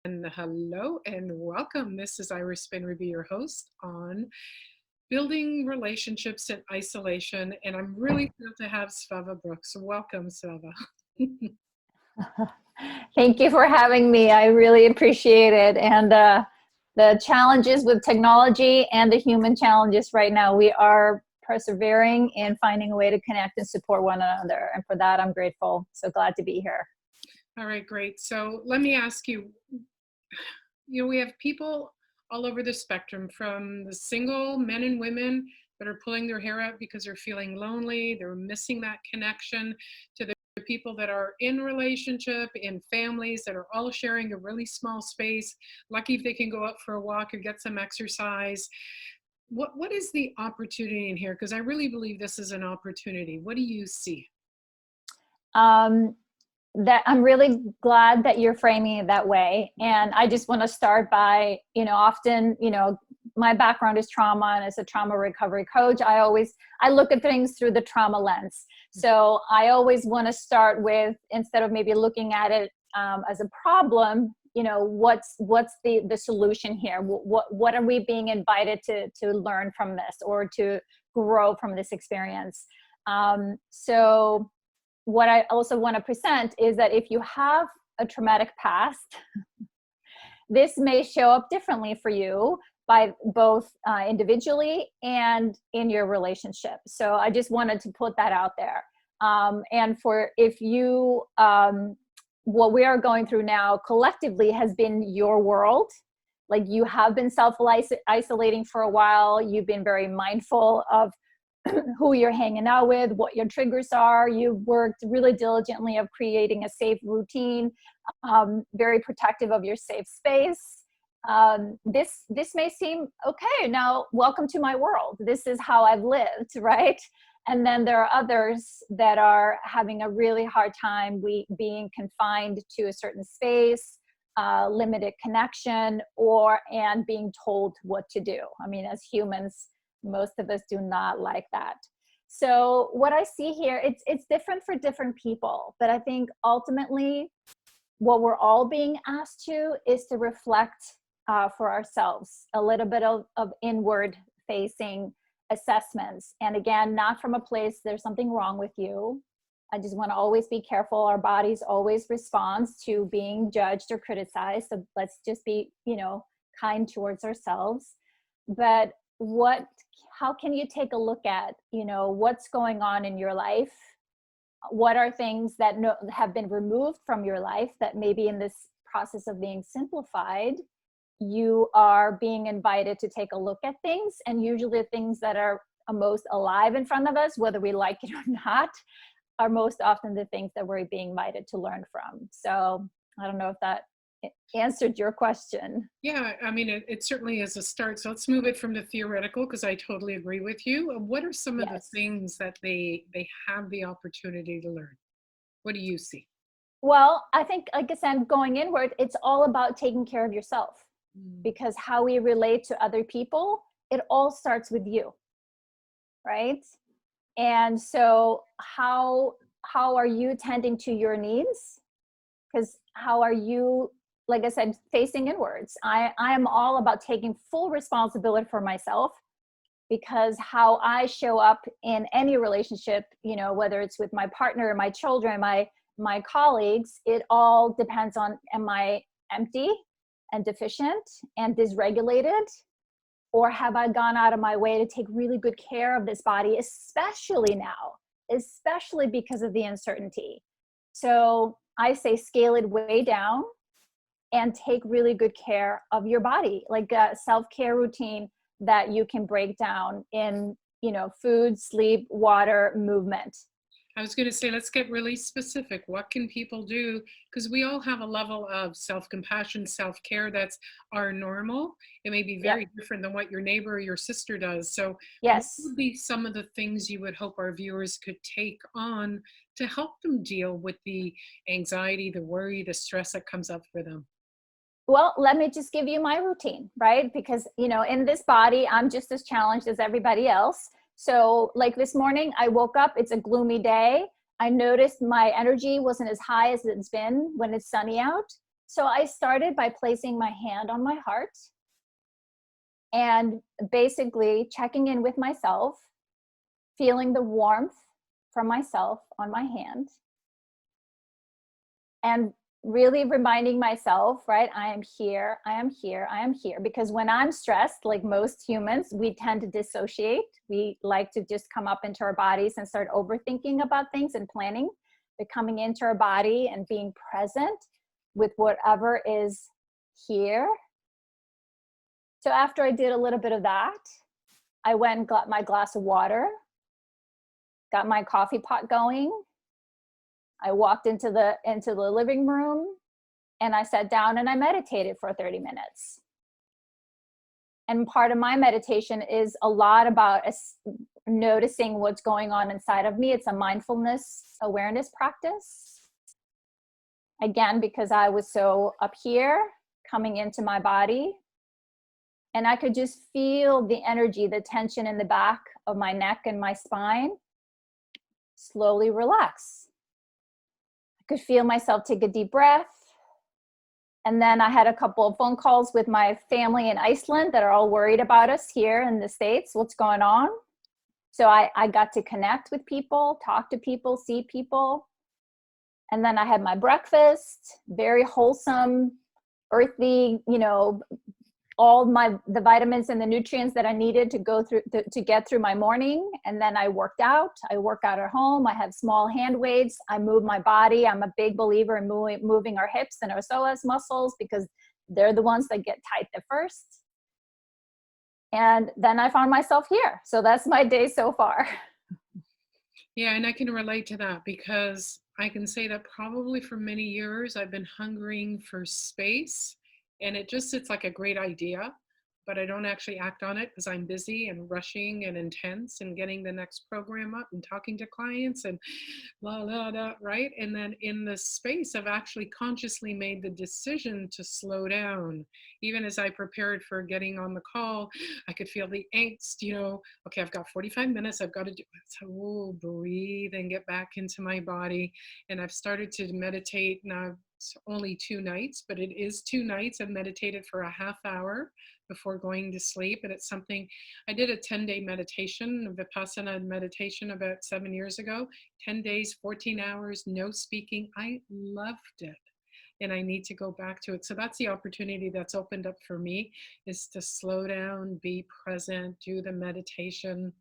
And hello and welcome. This is Iris Benrubi, your host on building relationships in isolation. And I'm really thrilled to have Svava Brooks. Welcome, Svava. Thank you for having me. I really appreciate it. And the challenges with technology and the human challenges right now, we are persevering and finding a way to connect and support one another. And for that, I'm grateful. So glad to be here. All right, great. So let me ask you, we have people all over the spectrum, from the single men and women that are pulling their hair out because they're feeling lonely, they're missing that connection, to the people that are in relationship, in families that are all sharing a really small space, lucky if they can go out for a walk or get some exercise. What is the opportunity in here? Because I really believe this is an opportunity. What do you see? That I'm really glad that you're framing it that way. And I just want to start by, often, my background is trauma, and as a trauma recovery coach, I look at things through the trauma lens. So I always want to start with, instead of maybe looking at it as a problem, what's the solution here? What are we being invited to learn from this, or to grow from this experience? So what I also want to present is that if you have a traumatic past, this may show up differently for you, by both individually and in your relationship. So I just wanted to put that out there. And for if you, what we are going through now collectively has been your world. Like, you have been self-isolating for a while. You've been very mindful of who you're hanging out with, what your triggers are. You've worked really diligently of creating a safe routine, very protective of your safe space. This may seem okay. Now, welcome to my world. This is how I've lived, right? And then there are others that are having a really hard time being confined to a certain space, limited connection, and being told what to do. I mean, as humans, most of us do not like that. So what I see here, it's different for different people, but I think ultimately what we're all being asked to is to reflect for ourselves, a little bit of inward facing assessments. And again, not from a place, there's something wrong with you. I just want to always be careful. Our bodies always responds to being judged or criticized. So let's just be, kind towards ourselves. But how can you take a look at, what's going on in your life? What are things that have been removed from your life that maybe in this process of being simplified, you are being invited to take a look at things? And usually the things that are most alive in front of us, whether we like it or not, are most often the things that we're being invited to learn from. So I don't know if that answered your question. Yeah, I mean, it certainly is a start. So let's move it from the theoretical, because I totally agree with you. What are some of the things that they have the opportunity to learn? What do you see? Well, I think, like I said, going inward, it's all about taking care of yourself, because how we relate to other people, it all starts with you, right? And so how are you tending to your needs? Because how are you, like I said, facing inwards? I am all about taking full responsibility for myself, because how I show up in any relationship, whether it's with my partner, my children, my colleagues, it all depends on, am I empty and deficient and dysregulated? Or have I gone out of my way to take really good care of this body, especially now, especially because of the uncertainty? So I say scale it way down and take really good care of your body, like a self-care routine that you can break down in, food, sleep, water, movement. I was going to say, let's get really specific. What can people do? Because we all have a level of self-compassion, self-care that's our normal. It may be very different than what your neighbor or your sister does. So what would be some of the things you would hope our viewers could take on to help them deal with the anxiety, the worry, the stress that comes up for them? Well, let me just give you my routine, right? Because, in this body, I'm just as challenged as everybody else. So like this morning, I woke up, it's a gloomy day. I noticed my energy wasn't as high as it's been when it's sunny out. So I started by placing my hand on my heart and basically checking in with myself, feeling the warmth from myself on my hand, and really reminding myself, right, I am here, I am here, I am here. Because when I'm stressed, like most humans, we tend to dissociate. We like to just come up into our bodies and start overthinking about things and planning. But coming into our body and being present with whatever is here. So after I did a little bit of that, I went and got my glass of water, got my coffee pot going. I walked into the living room and I sat down and I meditated for 30 minutes. And part of my meditation is a lot about noticing what's going on inside of me. It's a mindfulness awareness practice. Again, because I was so up here coming into my body, and I could just feel the energy, the tension in the back of my neck and my spine slowly relax. I could feel myself take a deep breath. And then I had a couple of phone calls with my family in Iceland that are all worried about us here in the States, what's going on. So I got to connect with people, talk to people, see people. And then I had my breakfast, very wholesome, earthy, all the vitamins and the nutrients that I needed to go through to get through my morning. And then I worked out. I work out at home. I have small hand weights. I move my body. I'm a big believer in moving our hips and our psoas muscles because they're the ones that get tight the first. And then I found myself here. So that's my day so far. Yeah, and I can relate to that because I can say that probably for many years I've been hungering for space, and it's like a great idea, but I don't actually act on it because I'm busy and rushing and intense and getting the next program up and talking to clients and la la la, right? And then in the space, I've actually consciously made the decision to slow down. Even as I prepared for getting on the call, I could feel the angst, okay, I've got 45 minutes, I've got to do it. So breathe and get back into my body. And I've started to meditate now. It's only 2 nights, but it is 2 nights. I've meditated for a half hour before going to sleep. And it's something, I did a 10-day meditation, Vipassana meditation about 7 years ago, 10 days, 14 hours, no speaking. I loved it. And I need to go back to it. So that's the opportunity that's opened up for me, is to slow down, be present, do the meditation.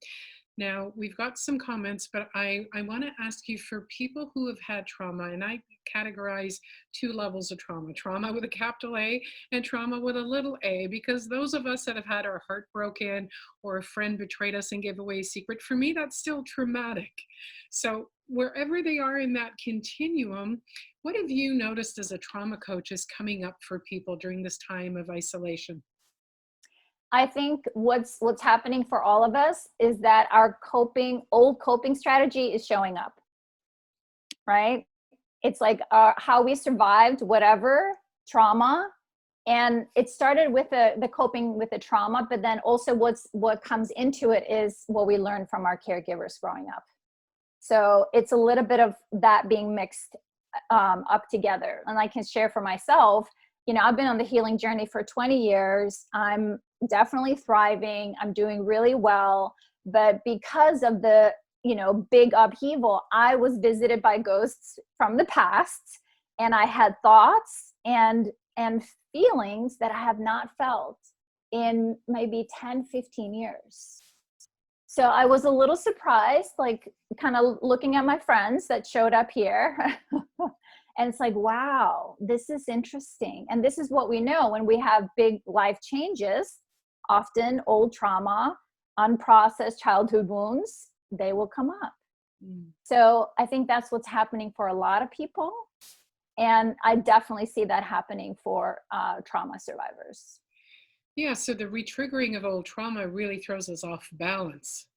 Now, we've got some comments, but I want to ask you, for people who have had trauma, and I categorize 2 levels of trauma with a capital A and trauma with a little a, because those of us that have had our heart broken or a friend betrayed us and gave away a secret, for me, that's still traumatic. So wherever they are in that continuum, what have you noticed as a trauma coach is coming up for people during this time of isolation? I think what's happening for all of us is that our old coping strategy is showing up, right? It's like how we survived whatever trauma. And it started with the coping with the trauma, but then also what comes into it is what we learned from our caregivers growing up. So it's a little bit of that being mixed up together. And I can share for myself, I've been on the healing journey for 20 years. I'm definitely thriving. I'm doing really well. But because of the, big upheaval, I was visited by ghosts from the past, and I had thoughts and feelings that I have not felt in maybe 10, 15 years. So I was a little surprised, like kind of looking at my friends that showed up here. And it's like, wow, this is interesting. And this is what we know when we have big life changes, often old trauma, unprocessed childhood wounds, they will come up. So I think that's what's happening for a lot of people. And I definitely see that happening for trauma survivors. Yeah, so the retriggering of old trauma really throws us off balance.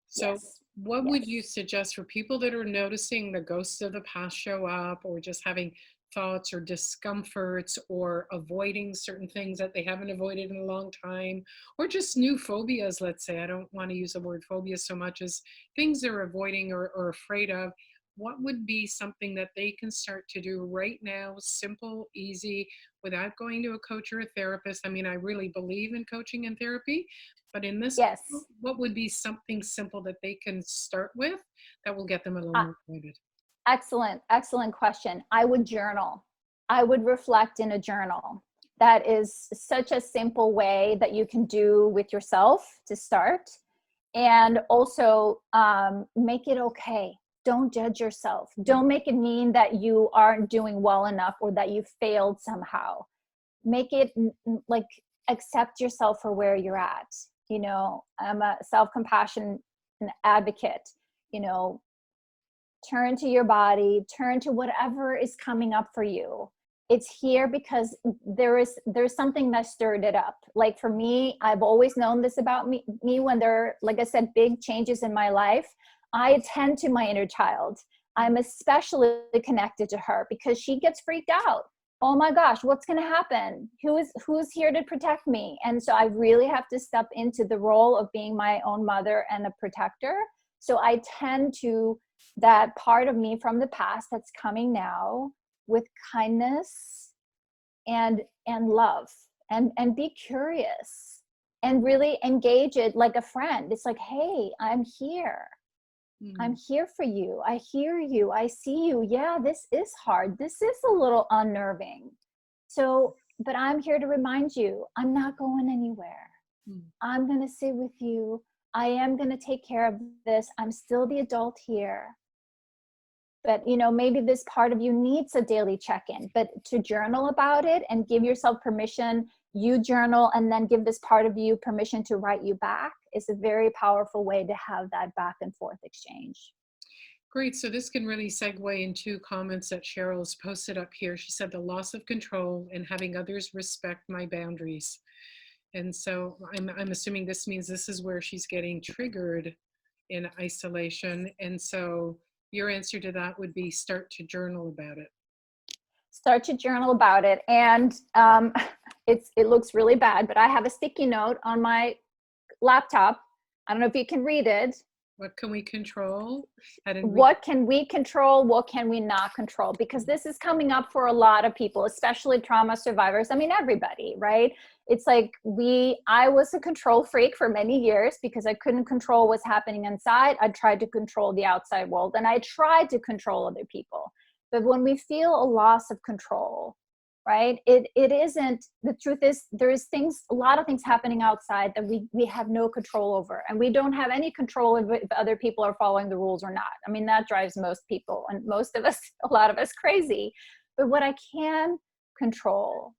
So Yes. what would you suggest for people that are noticing the ghosts of the past show up, or just having thoughts or discomforts, or avoiding certain things that they haven't avoided in a long time, or just new phobias, let's say? I don't want to use the word phobia so much as things they're avoiding or afraid of. what would be something that they can start to do right now, simple, easy, without going to a coach or a therapist? I mean, I really believe in coaching and therapy, but in this, Yes. what would be something simple that they can start with that will get them a little Uh, motivated? excellent question. I would journal. I would reflect in a journal. That is such a simple way that you can do with yourself to start. And also make it okay. Don't judge yourself. Don't make it mean that you aren't doing well enough or that you failed somehow. Make it like accept yourself for where you're at. You know, I'm a self-compassion advocate. You know, turn to your body, turn to whatever is coming up for you. It's here because there's something that stirred it up. Like for me, I've always known this about me when there are, like I said, big changes in my life. I attend to my inner child. I'm especially connected to her because she gets freaked out. Oh my gosh, what's going to happen? Who's here to protect me? And so I really have to step into the role of being my own mother and a protector. So I tend to that part of me from the past that's coming now with kindness and love and be curious and really engage it like a friend. It's like, hey, I'm here. I'm here for you. I hear you. I see you. Yeah, this is hard. This is a little unnerving. So, but I'm here to remind you, I'm not going anywhere. I'm going to sit with you. I am going to take care of this. I'm still the adult here. But, you know, maybe this part of you needs a daily check-in, but to journal about it and give yourself permission, you journal and then give this part of you permission to write you back is a very powerful way to have that back and forth exchange. Great. So this can really segue into comments that Cheryl has posted up here. She said the loss of control and having others respect my boundaries. And so I'm assuming this means this is where she's getting triggered in isolation. And so your answer to that would be start to journal about it. Start to journal about it. And it looks really bad, but I have a sticky note on my laptop. I don't know if you can read it. What can we control? What can we control? What can we not control? Because this is coming up for a lot of people, especially trauma survivors. I mean, everybody, right? It's like I was a control freak for many years because I couldn't control what's happening inside. I tried to control the outside world and I tried to control other people. But when we feel a loss of control, right? It isn't, the truth is there's a lot of things happening outside that we have no control over. And we don't have any control if other people are following the rules or not. I mean, that drives most people and most of us, a lot of us crazy. But what I can control,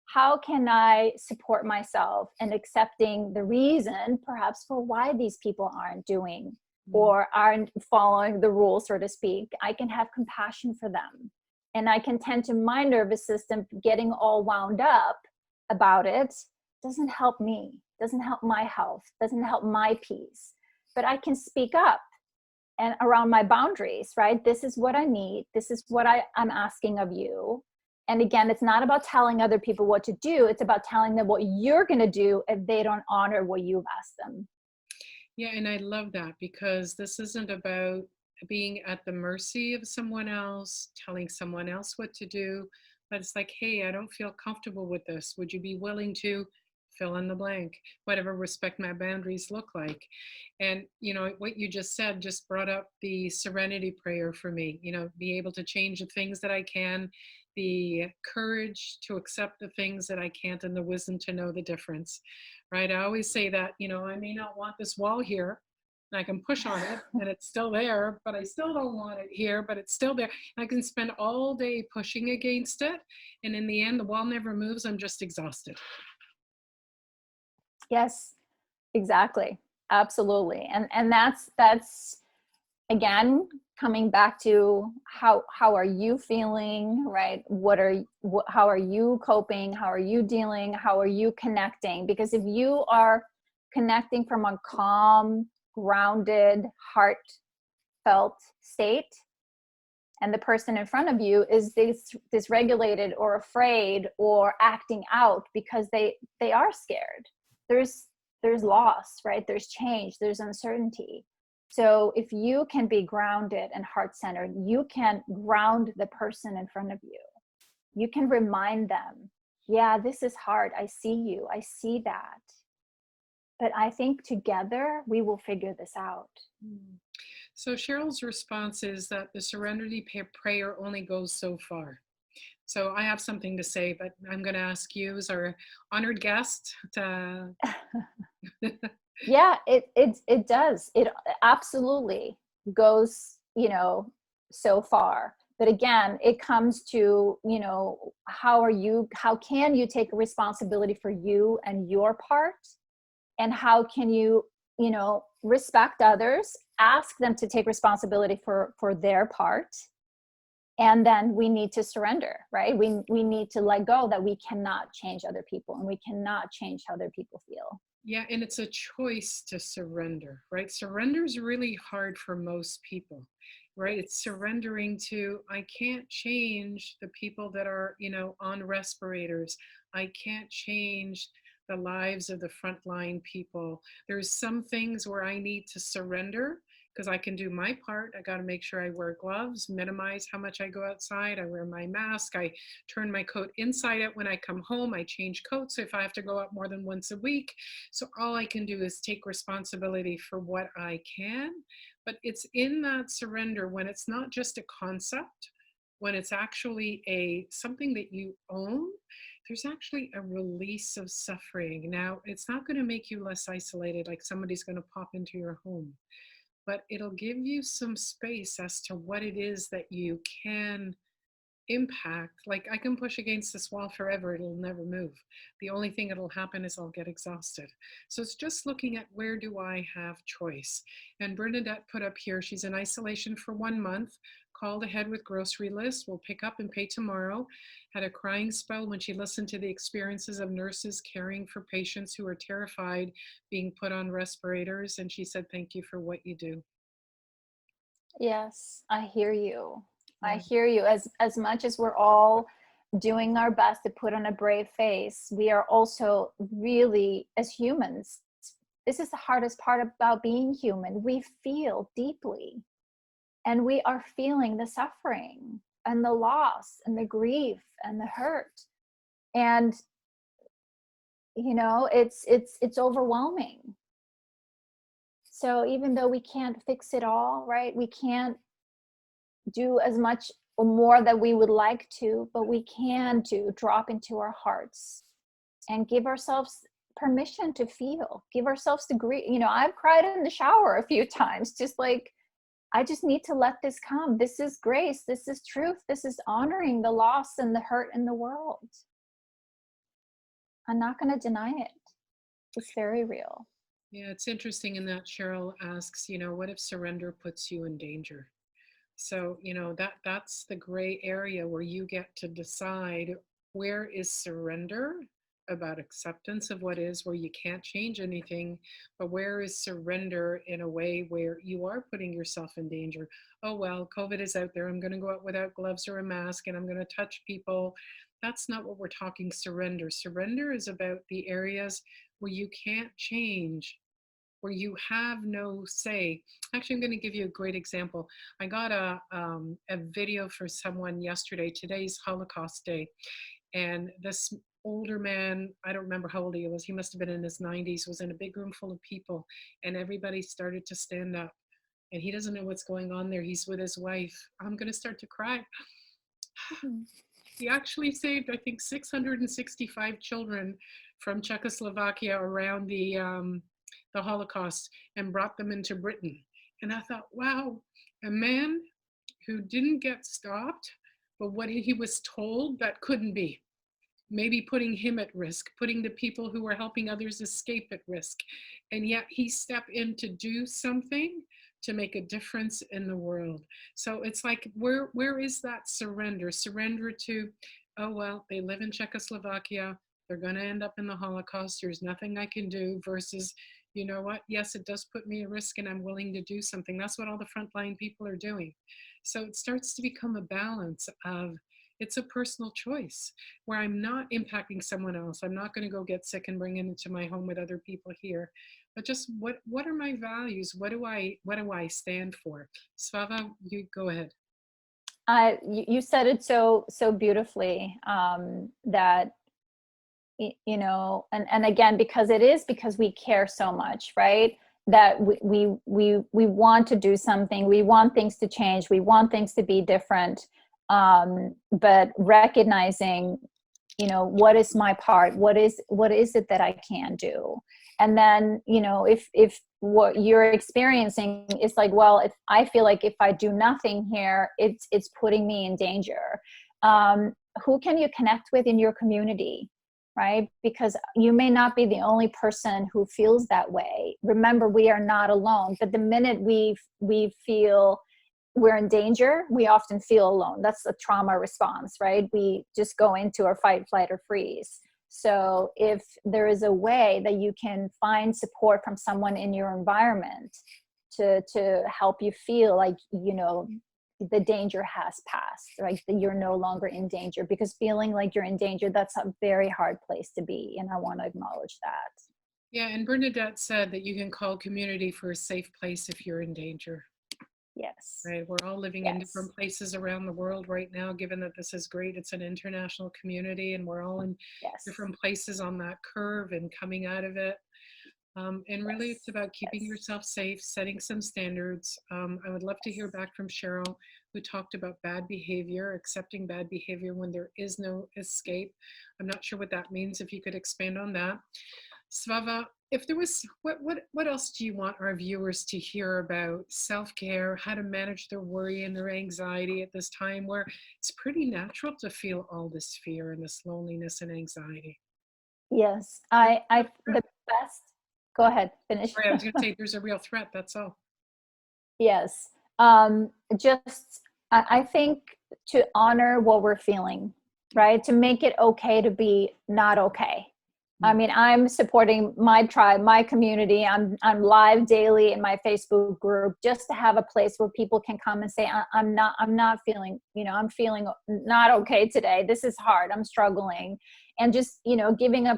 how can I support myself in accepting the reason perhaps for why these people aren't doing or aren't following the rules, so to speak? I can have compassion for them. And I can tend to my nervous system getting all wound up about it doesn't help me, doesn't help my health, doesn't help my peace. But I can speak up and around my boundaries, right? This is what I need. This is what I'm asking of you. And again, it's not about telling other people what to do. It's about telling them what you're going to do if they don't honor what you've asked them. Yeah, and I love that because this isn't about being at the mercy of someone else, telling someone else what to do, but it's like, hey, I don't feel comfortable with this. Would you be willing to fill in the blank, whatever respect my boundaries look like? And, you know, what you just said just brought up the serenity prayer for me, you know, be able to change the things that I can, the courage to accept the things that I can't, and the wisdom to know the difference, right? I always say that, you know, I may not want this wall here, and I can push on it and it's still there, but I still don't want it here, but it's still there. I can spend all day pushing against it. And in the end, the wall never moves. I'm just exhausted. Yes, exactly. Absolutely. And that's again, coming back to how are you feeling, right? How are you coping? How are you dealing? How are you connecting? Because if you are connecting from a calm, grounded, heartfelt state, and the person in front of you is dysregulated or afraid or acting out because they are scared, there's loss, right? There's change, there's uncertainty. So if you can be grounded and heart-centered, you can ground the person in front of you. You can remind them, yeah, this is hard. I see you. I see that. But I think together we will figure this out. Mm. So Cheryl's response is that the serenity prayer only goes so far. So I have something to say, but I'm going to ask you as our honored guest to. Yeah, it does. It absolutely goes, so far. But again, it comes to, how can you take responsibility for you and your part? And how can you, respect others, ask them to take responsibility for their part? And then we need to surrender, right? We need to let go that we cannot change other people and we cannot change how other people feel. Yeah, and it's a choice to surrender, right? Surrender is really hard for most people, right? It's surrendering to, I can't change the people that are, on respirators. I can't change the lives of the frontline people. There's some things where I need to surrender because I can do my part. I got to make sure I wear gloves, minimize how much I go outside. I wear my mask. I turn my coat inside out when I come home. I change coats if I have to go out more than once a week. So all I can do is take responsibility for what I can. But it's in that surrender when it's not just a concept, when it's actually something that you own, there's actually a release of suffering. Now, it's not going to make you less isolated, like somebody's going to pop into your home, but it'll give you some space as to what it is that you can impact. Like I can push against this wall forever, it'll never move. The only thing that'll happen is I'll get exhausted. So it's just looking at where do I have choice. And Bernadette put up here, she's in isolation for 1 month, called ahead with grocery list, will pick up and pay tomorrow. Had a crying spell when she listened to the experiences of nurses caring for patients who are terrified being put on respirators. And she said, thank you for what you do. Yes, I hear you. I Yeah. hear you. As much as we're all doing our best to put on a brave face, we are also really, as humans, this is the hardest part about being human. We feel deeply, and we are feeling the suffering and the loss and the grief and the hurt. And it's overwhelming. So even though we can't fix it all, right? We can't do as much or more that we would like to, but we can drop into our hearts and give ourselves permission to feel, give ourselves the grief. I've cried in the shower a few times, just like, I just need to let this come. This is grace. This is truth. This is honoring the loss and the hurt in the world. I'm not going to deny it. It's very real. Yeah, it's interesting in that Cheryl asks, what if surrender puts you in danger? So, that's the gray area where you get to decide where is surrender about acceptance of what is, where you can't change anything, but where is surrender in a way where you are putting yourself in danger. Oh, well, COVID is out there. I'm going to go out without gloves or a mask and I'm going to touch people. That's not what we're talking surrender. Surrender is about the areas where you can't change, where you have no say. Actually, I'm going to give you a great example. I got a video for someone yesterday. Today's Holocaust Day. And this older man, I don't remember how old he was, he must have been in his 90s, was in a big room full of people. And everybody started to stand up. And he doesn't know what's going on there. He's with his wife. I'm going to start to cry. Mm-hmm. He actually saved, I think, 665 children from Czechoslovakia around the Holocaust and brought them into Britain. And I thought, wow, a man who didn't get stopped, but what he was told that couldn't be, maybe putting him at risk, putting the people who were helping others escape at risk. And yet he stepped in to do something to make a difference in the world. So it's like, where is that surrender? Surrender to, oh, well, they live in Czechoslovakia. They're going to end up in the Holocaust. There's nothing I can do, versus, you know what? Yes, it does put me at risk and I'm willing to do something. That's what all the frontline people are doing. So it starts to become a balance of, It's a personal choice where I'm not impacting someone else. I'm not going to go get sick and bring it into my home with other people here. But just what are my values? What do I stand for? Svava, you go ahead. You said it so beautifully, that you know, and again, because it is because we care so much, right? That we want to do something, we want things to change, we want things to be different, but recognizing, you know, what is my part, what is it that I can do. And then, you know, if what you're experiencing is like, well, if I feel like if I do nothing here, it's putting me in danger, who can you connect with in your community, right? Because you may not be the only person who feels that way. Remember, we are not alone. But the minute we feel we're in danger, we often feel alone. That's a trauma response, right? We just go into our fight, flight, or freeze. So if there is a way that you can find support from someone in your environment to help you feel like, you know, the danger has passed, right? That you're no longer in danger, because feeling like you're in danger, that's a very hard place to be. And I want to acknowledge that. Yeah, and Bernadette said that you can call community for a safe place if you're in danger. Yes. Right, we're all living in Yes. different places around the world right now, given that this is great. It's an international community and we're all in Yes. different places on that curve and coming out of it. And really, it's Yes. about keeping Yes. yourself safe, setting some standards. I would love to hear Yes. back from Cheryl, who talked about bad behavior, accepting bad behavior when there is no escape. I'm not sure what that means. If you could expand on that. Svava, if there was, what else do you want our viewers to hear about self-care, how to manage their worry and their anxiety at this time where it's pretty natural to feel all this fear and this loneliness and anxiety? Yes. There's a real The threat. best, go ahead, finish. Sorry, I was going to say there's a real threat. That's all. Yes. Just, I think, to honor what we're feeling, right? To make it okay to be not okay. I Mm. mean, I'm supporting my tribe, my community. I'm live daily in my Facebook group just to have a place where people can come and say, I'm not feeling, you know, I'm feeling not okay today. This is hard. I'm struggling. And just, you know, giving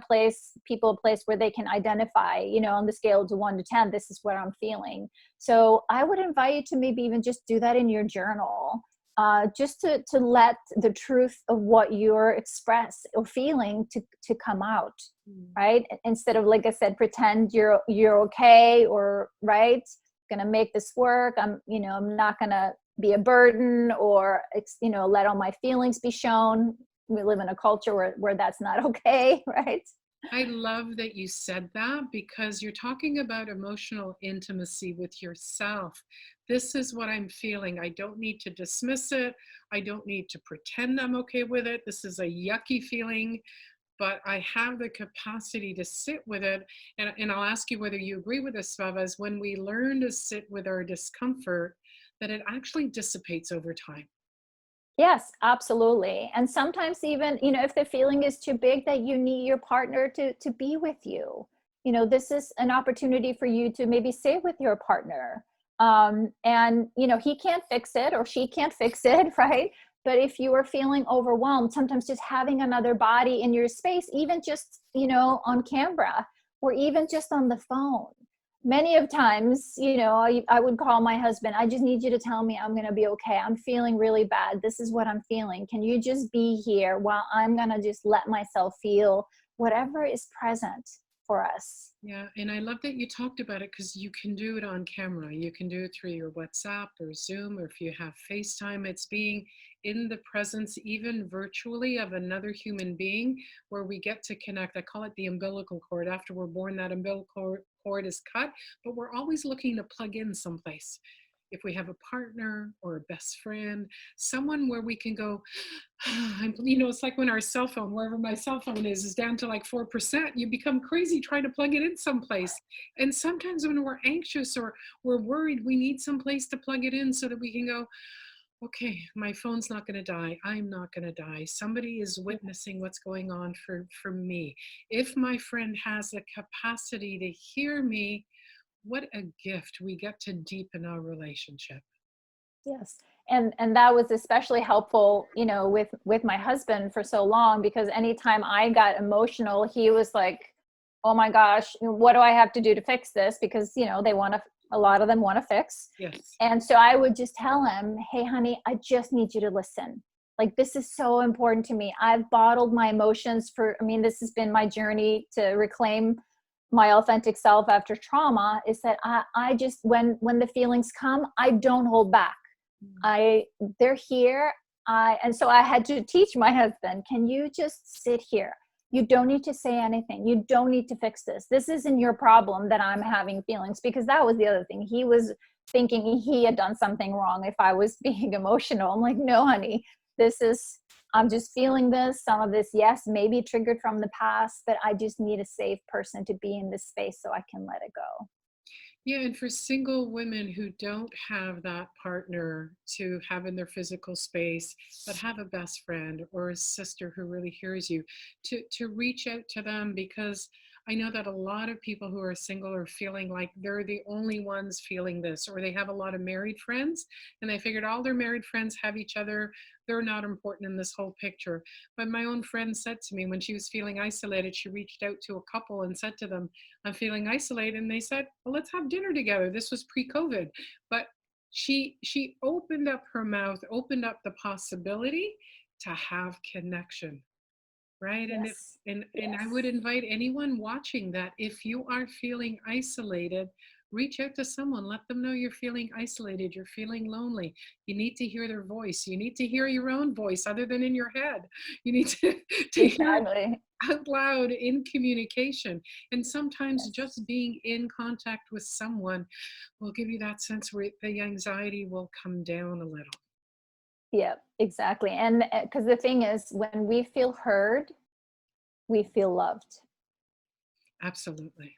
people a place where they can identify, you know, on the scale to 1 to 10, this is what I'm feeling. So I would invite you to maybe even just do that in your journal, just to let the truth of what you're express or feeling to come out, Mm. right? Instead of, like I said, pretend you're okay, or right, gonna make this work. I'm not gonna be a burden, or you know, let all my feelings be shown. We live in a culture where that's not okay, right? I love that you said that because you're talking about emotional intimacy with yourself. This is what I'm feeling. I don't need to dismiss it. I don't need to pretend I'm okay with it. This is a yucky feeling, but I have the capacity to sit with it. And I'll ask you whether you agree with this, Svava, is when we learn to sit with our discomfort, that it actually dissipates over time. Yes, absolutely. And sometimes even, you know, if the feeling is too big, that you need your partner to be with you. You know, this is an opportunity for you to maybe stay with your partner. And, you know, he can't fix it or she can't fix it, right? But if you are feeling overwhelmed, sometimes just having another body in your space, even just, you know, on camera or even just on the phone, many of times, you know, I would call my husband. I just need you to tell me I'm going to be okay. I'm feeling really bad. This is what I'm feeling. Can you just be here while I'm going to just let myself feel whatever is present for us? Yeah, and I love that you talked about it because you can do it on camera. You can do it through your WhatsApp or Zoom, or if you have FaceTime, it's being in the presence, even virtually, of another human being where we get to connect. I call it the umbilical cord. After we're born, that umbilical cord is cut, but we're always looking to plug in someplace. If we have a partner or a best friend, someone where we can go, you know, it's like when our cell phone, wherever my cell phone is down to like 4%, you become crazy trying to plug it in someplace. And sometimes when we're anxious or we're worried, we need some place to plug it in so that we can go, okay, my phone's not going to die. I'm not going to die. Somebody is witnessing what's going on for me. If my friend has the capacity to hear me, what a gift we get to deepen our relationship. Yes. And that was especially helpful, you know, with my husband for so long, because anytime I got emotional, he was like, oh my gosh, what do I have to do to fix this? Because, you know, a lot of them want to fix. Yes. And so I would just tell him, hey honey, I just need you to listen. Like, this is so important to me. I've bottled my emotions this has been my journey to reclaim my authentic self after trauma, is that I just, when the feelings come, I don't hold back. They're here. And so I had to teach my husband, can you just sit here? You don't need to say anything. You don't need to fix this. This isn't your problem that I'm having feelings, because that was the other thing. He was thinking he had done something wrong if I was being emotional. I'm like, no, honey, I'm just feeling this. Some of this, yes, maybe triggered from the past, but I just need a safe person to be in this space so I can let it go. Yeah, and for single women who don't have that partner to have in their physical space, but have a best friend or a sister who really hears you, to reach out to them, because I know that a lot of people who are single are feeling like they're the only ones feeling this, or they have a lot of married friends and they figured all their married friends have each other. They're not important in this whole picture. But my own friend said to me when she was feeling isolated, she reached out to a couple and said to them, I'm feeling isolated. And they said, well, let's have dinner together. This was pre-COVID. But she opened up her mouth, opened up the possibility to have connection. Right. And if Yes. and I Yes. would invite anyone watching that if you are feeling isolated, reach out to someone, let them know you're feeling isolated, you're feeling lonely. You need to hear their voice. You need to hear your own voice other than in your head. You need to hear it Exactly. out loud in communication. And sometimes Yes. just being in contact with someone will give you that sense where the anxiety will come down a little. Yeah, exactly. And because the thing is, when we feel heard, we feel loved. Absolutely.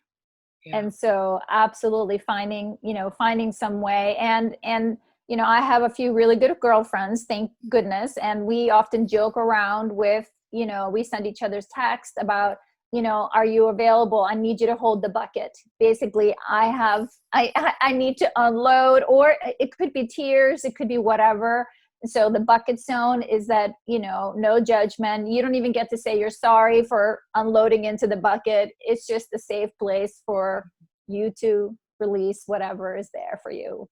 Yeah. And so absolutely finding some way. And I have a few really good girlfriends, thank goodness, and we often joke around with, we send each other's text about, are you available? I need you to hold the bucket. Basically, I need to unload, or it could be tears, it could be whatever. So the bucket zone is that, no judgment. You don't even get to say you're sorry for unloading into the bucket. It's just a safe place for you to release whatever is there for you.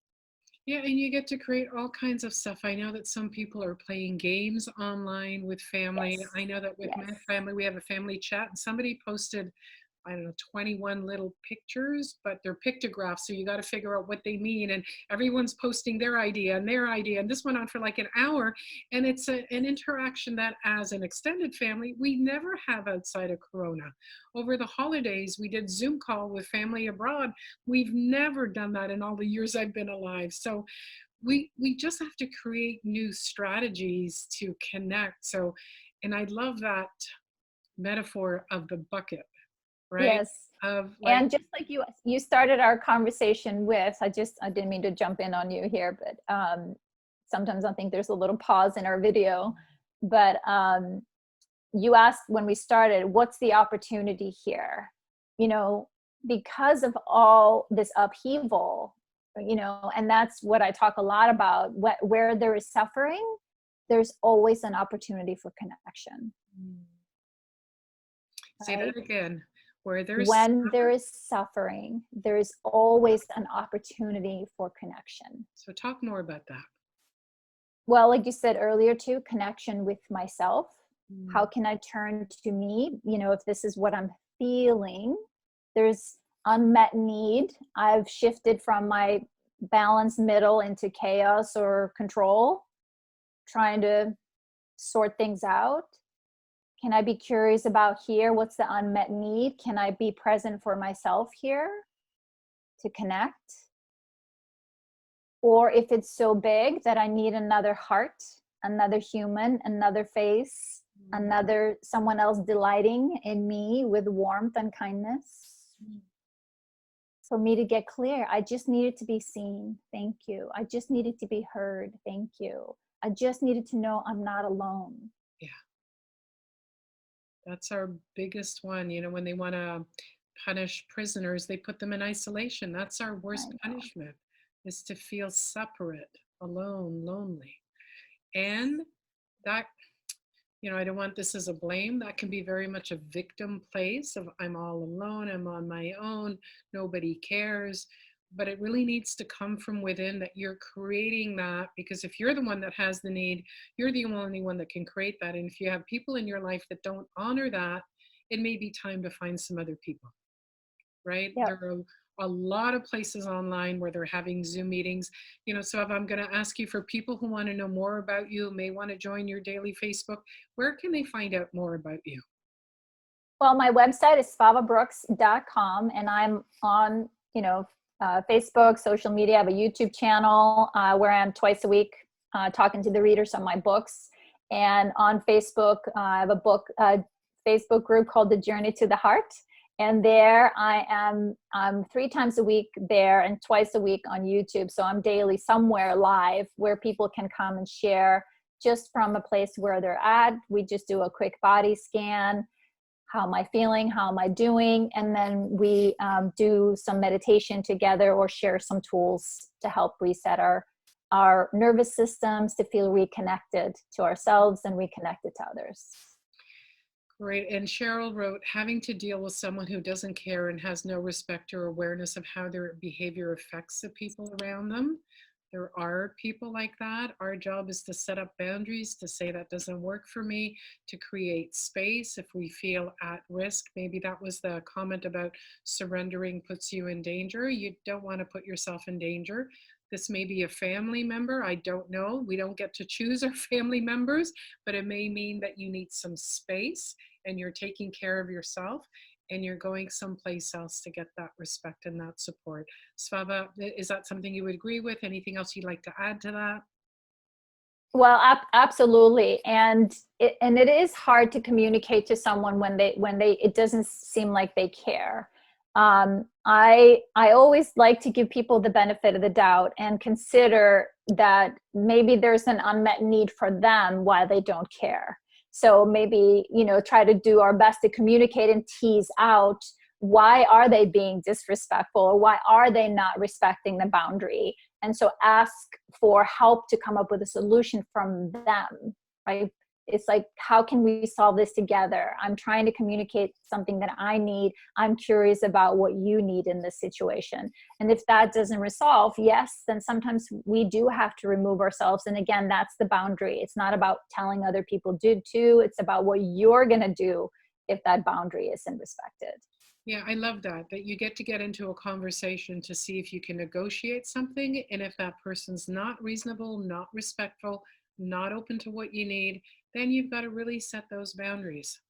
Yeah, and you get to create all kinds of stuff. I know that some people are playing games online with family. Yes. I know that with my Yes. family, we have a family chat, and somebody posted, I don't know, 21 little pictures, but they're pictographs. So you got to figure out what they mean. And everyone's posting their idea and their idea. And this went on for like an hour. And it's an interaction that, as an extended family, we never have outside of Corona. Over the holidays, we did Zoom call with family abroad. We've never done that in all the years I've been alive. So we just have to create new strategies to connect. So, and I love that metaphor of the bucket, right? Yes. Of like, And just like you started our conversation with, I didn't mean to jump in on you here, but sometimes I think there's a little pause in our video. But you asked when we started, what's the opportunity here? You know, because of all this upheaval, and that's what I talk a lot about. Where there is suffering, there's always an opportunity for connection. say Right? that again, where there's, When there is suffering, there is always an opportunity for connection. so talk more about that. Well, like you said earlier too, connection with myself. How Mm. can I turn to me? If this is what I'm feeling, there's unmet need. I've shifted from my balanced middle into chaos or control, trying to sort things out. Can I be curious about here? What's the unmet need? Can I be present for myself here to connect? Or if it's so big that I need another heart, another human, another face, another someone else delighting in me with warmth and kindness. For me to get clear, I just needed to be seen. Thank you. I just needed to be heard. Thank you. I just needed to know I'm not alone. Yeah, that's our biggest one. When they want to punish prisoners, they put them in isolation. That's our I worst know. punishment, is to feel separate. alone, lonely. And that, I don't want this as a blame. That can be very much a victim place of I'm all alone, I'm on my own, nobody cares. But it really needs to come from within, that you're creating that, because if you're the one that has the need, you're the only one that can create that. And if you have people in your life that don't honor that, it may be time to find some other people, right? Yep. There are a lot of places online where they're having Zoom meetings. So if I'm going to ask you, for people who want to know more about you, may want to join your daily Facebook, where can they find out more about you? Well, my website is svavabrooks.com, and I'm on, Facebook, social media. I have a YouTube channel where I'm twice a week talking to the readers on my books. And on Facebook, I have a Facebook group called The Journey to the Heart. And there I am 3 times a week there, and twice a week on YouTube. So I'm daily somewhere live where people can come and share just from a place where they're at. We just do a quick body scan. How am I feeling? How am I doing? And then we do some meditation together or share some tools to help reset our nervous systems to feel reconnected to ourselves and reconnected to others. Great. And Cheryl wrote, having to deal with someone who doesn't care and has no respect or awareness of how their behavior affects the people around them. There are people like that. Our job is to set up boundaries, to say that doesn't work for me, to create space if we feel at risk. Maybe that was the comment about surrendering puts you in danger. You don't want to put yourself in danger. This may be a family member. I don't know. We don't get to choose our family members, but it may mean that you need some space and you're taking care of yourself and you're going someplace else to get that respect and that support. Svava, is that something you would agree with? Anything else you'd like to add to that? Well, absolutely. And it is hard to communicate to someone when it doesn't seem like they care. I always like to give people the benefit of the doubt and consider that maybe there's an unmet need for them why they don't care. So maybe, try to do our best to communicate and tease out, why are they being disrespectful, or why are they not respecting the boundary? And so ask for help to come up with a solution from them, right? It's like, how can we solve this together? I'm trying to communicate something that I need. I'm curious about what you need in this situation. And if that doesn't resolve, yes, then sometimes we do have to remove ourselves. And again, that's the boundary. It's not about telling other people do too. It's about what you're going to do if that boundary isn't respected. Yeah, I love that you get into a conversation to see if you can negotiate something. And if that person's not reasonable, not respectful, not open to what you need, then you've got to really set those boundaries.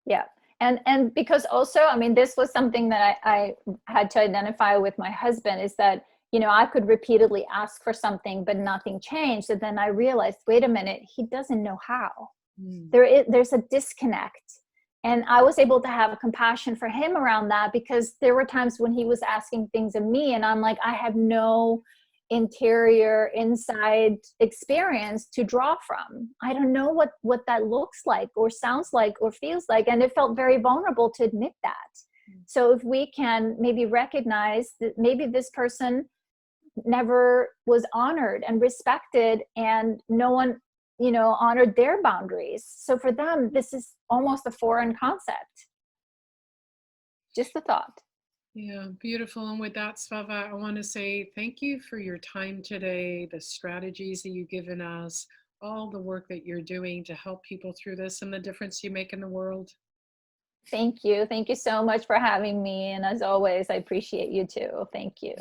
Yeah. And because also, I mean, this was something that I had to identify with my husband, is that, I could repeatedly ask for something, but nothing changed. And then I realized, wait a minute, he doesn't know how. There's a disconnect. And I was able to have compassion for him around that, because there were times when he was asking things of me and I'm like, I have no interior inside experience to draw from. I don't know what that looks like or sounds like or feels like. And it felt very vulnerable to admit that. So if we can maybe recognize that maybe this person never was honored and respected, and no one honored their boundaries. So for them, this is almost a foreign concept. Just a thought. Yeah, beautiful. And with that, Svava, I want to say thank you for your time today, the strategies that you've given us, all the work that you're doing to help people through this, and the difference you make in the world. Thank you. Thank you so much for having me. And as always, I appreciate you too. Thank you.